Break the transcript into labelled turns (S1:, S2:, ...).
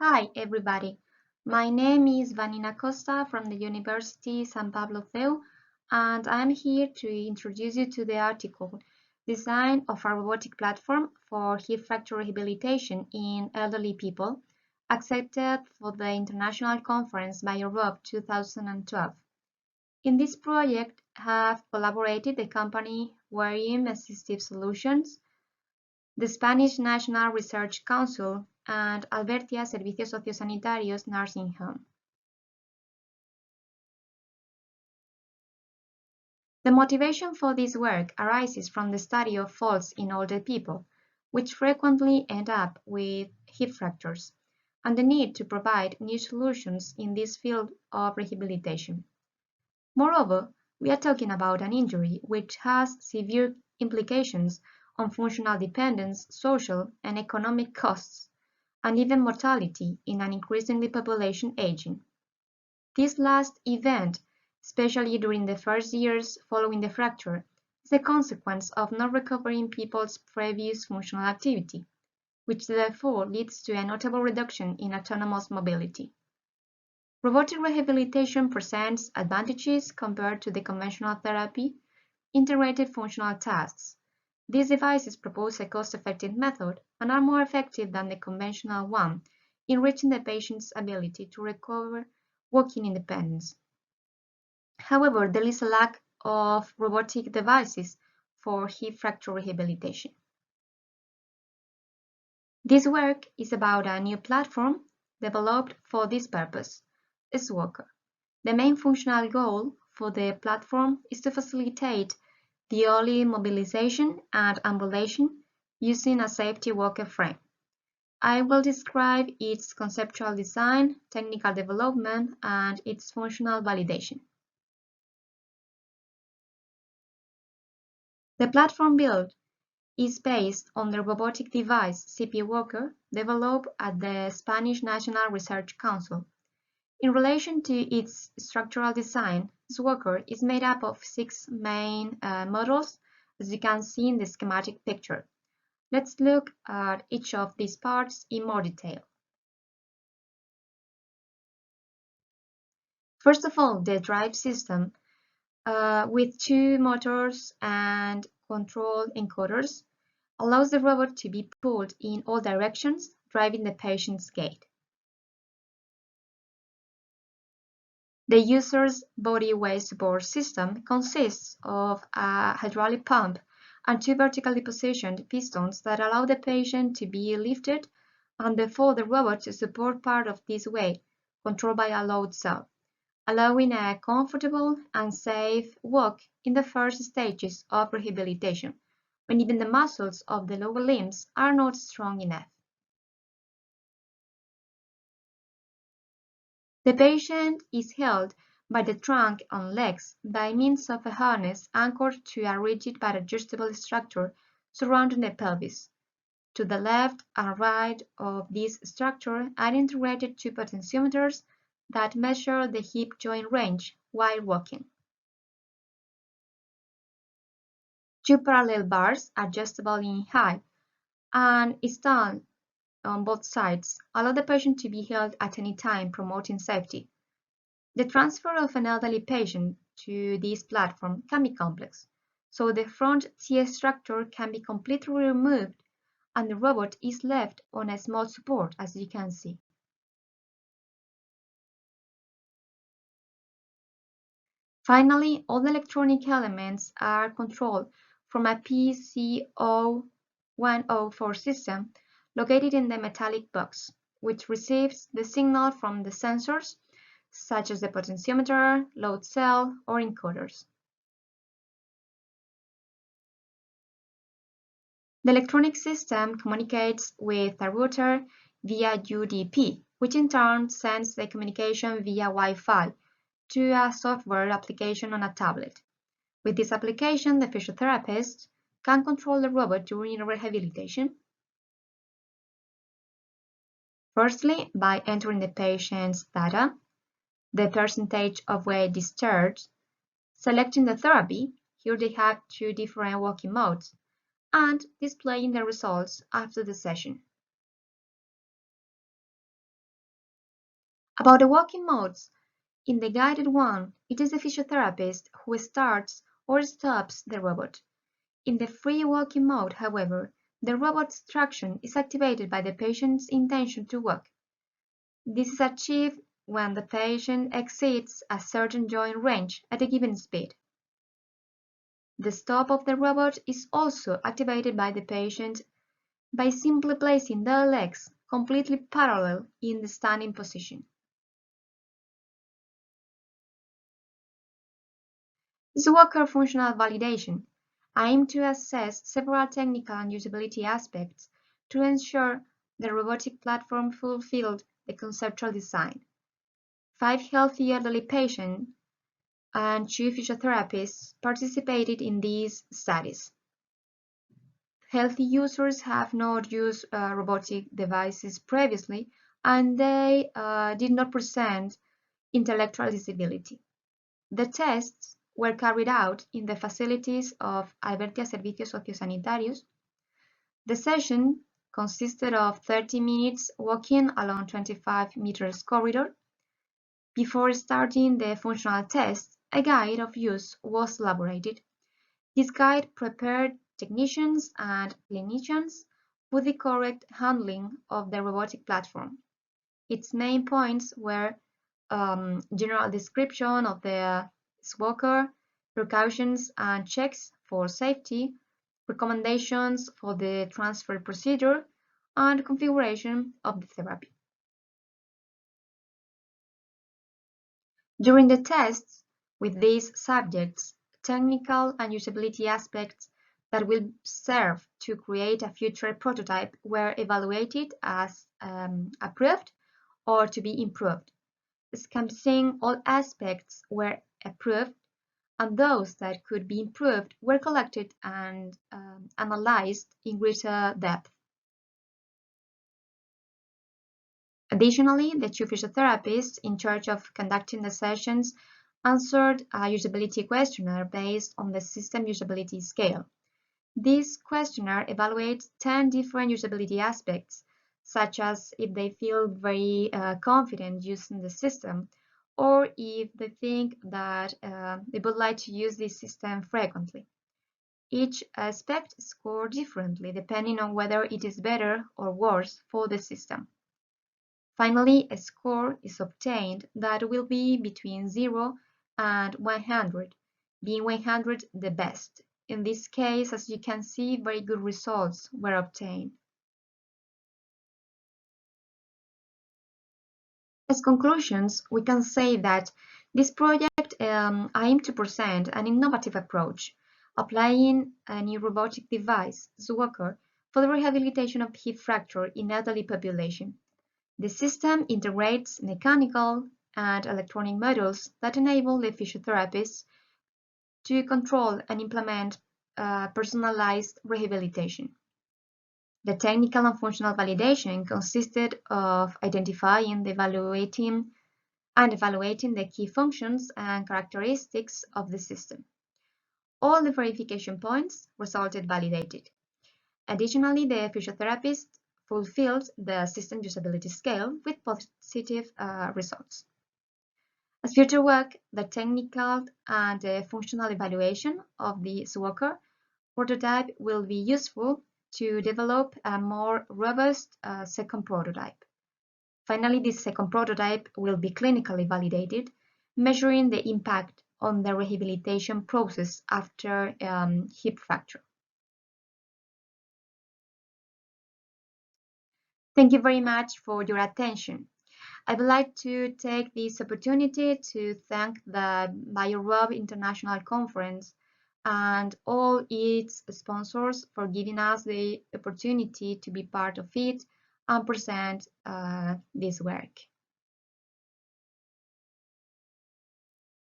S1: Hi, everybody. My name is Vanina Costa from the University San Pablo CEU, and I'm here to introduce you to the article Design of a Robotic Platform for Hip Fracture Rehabilitation in Elderly People, accepted for the International Conference BioRob2020. In this project have collaborated the company EMBS Assistive Solutions, the Spanish National Research Council, and Albertia Servicios Sociosanitarios Nursing Home. The motivation for this work arises from the study of faults in older people, which frequently end up with hip fractures, and the need to provide new solutions in this field of rehabilitation. Moreover, we are talking about an injury which has severe implications on functional dependence, social and economic costs, and even mortality in an increasingly population aging. This last event, especially during the first years following the fracture, is a consequence of not recovering people's previous functional activity, which therefore leads to a notable reduction in autonomous mobility. Robotic rehabilitation presents advantages compared to the conventional therapy, integrated functional tasks. These devices propose a cost-effective method and are more effective than the conventional one in reaching the patient's ability to recover walking independence. However, there is a lack of robotic devices for hip fracture rehabilitation. This work is about a new platform developed for this purpose, SWalker. The main functional goal for the platform is to facilitate the early mobilization and ambulation using a safety walker frame. I will describe its conceptual design, technical development, and its functional validation. The platform build is based on the robotic device SWalker developed at the Spanish National Research Council. In relation to its structural design, SWalker is made up of 6 main modules, as you can see in the schematic picture. Let's look at each of these parts in more detail. First of all, the drive system with 2 motors and control encoders allows the robot to be pulled in all directions, driving the patient's gait. The user's body weight support system consists of a hydraulic pump and 2 vertically positioned pistons that allow the patient to be lifted and therefore the robot to support part of this weight, controlled by a load cell, allowing a comfortable and safe walk in the first stages of rehabilitation, when even the muscles of the lower limbs are not strong enough. The patient is held by the trunk and legs by means of a harness anchored to a rigid but adjustable structure surrounding the pelvis. To the left and right of this structure are integrated 2 potentiometers that measure the hip joint range while walking. 2 parallel bars, adjustable in height and stand on both sides, allow the patient to be held at any time, promoting safety. The transfer of an elderly patient to this platform can be complex, so the front TS structure can be completely removed and the robot is left on a small support, as you can see. Finally, all the electronic elements are controlled from a PC0104 system located in the metallic box, which receives the signal from the sensors such as the potentiometer, load cell, or encoders. The electronic system communicates with a router via UDP, which in turn sends the communication via Wi-Fi to a software application on a tablet. With this application, the physiotherapist can control the robot during rehabilitation. Firstly, by entering the patient's data, the percentage of weight discharged, selecting the therapy, here they have 2 different walking modes, and displaying the results after the session. About the walking modes, in the guided one, it is the physiotherapist who starts or stops the robot. In the free walking mode, however, the robot's traction is activated by the patient's intention to walk. This is achieved when the patient exceeds a certain joint range at a given speed. The stop of the robot is also activated by the patient by simply placing their legs completely parallel in the standing position. SWalker functional validation aims to assess several technical and usability aspects to ensure the robotic platform fulfilled the conceptual design. 5 healthy elderly patients and 2 physiotherapists participated in these studies. Healthy users have not used robotic devices previously, and they did not present intellectual disability. The tests were carried out in the facilities of Albertia Servicios Sociosanitarios. The session consisted of 30 minutes walking along 25 meters corridor. Before starting the functional test, a guide of use was elaborated. This guide prepared technicians and clinicians for the correct handling of the robotic platform. Its main points were general description of the SWalker, precautions and checks for safety, recommendations for the transfer procedure, and configuration of the therapy. During the tests with these subjects, technical and usability aspects that will serve to create a future prototype were evaluated as approved or to be improved. Scanning all aspects were approved, and those that could be improved were collected and analyzed in greater depth. Additionally, the 2 physiotherapists in charge of conducting the sessions answered a usability questionnaire based on the system usability scale. This questionnaire evaluates 10 different usability aspects, such as if they feel very confident using the system, or if they think that they would like to use this system frequently. Each aspect scored differently depending on whether it is better or worse for the system. Finally, a score is obtained that will be between 0 and 100, being 100 the best. In this case, as you can see, very good results were obtained. As conclusions, we can say that this project aimed to present an innovative approach, applying a new robotic device, SWalker, for the rehabilitation of hip fracture in elderly population. The system integrates mechanical and electronic modules that enable the physiotherapists to control and implement personalized rehabilitation. The technical and functional validation consisted of identifying, evaluating the key functions and characteristics of the system. All the verification points resulted validated. Additionally, the physiotherapist fulfilled the system usability scale with positive results. As future work, the technical and the functional evaluation of the SWalker prototype will be useful to develop a more robust second prototype. Finally, this second prototype will be clinically validated, measuring the impact on the rehabilitation process after hip fracture. Thank you very much for your attention. I would like to take this opportunity to thank the BioRob International Conference and all its sponsors for giving us the opportunity to be part of it and present this work.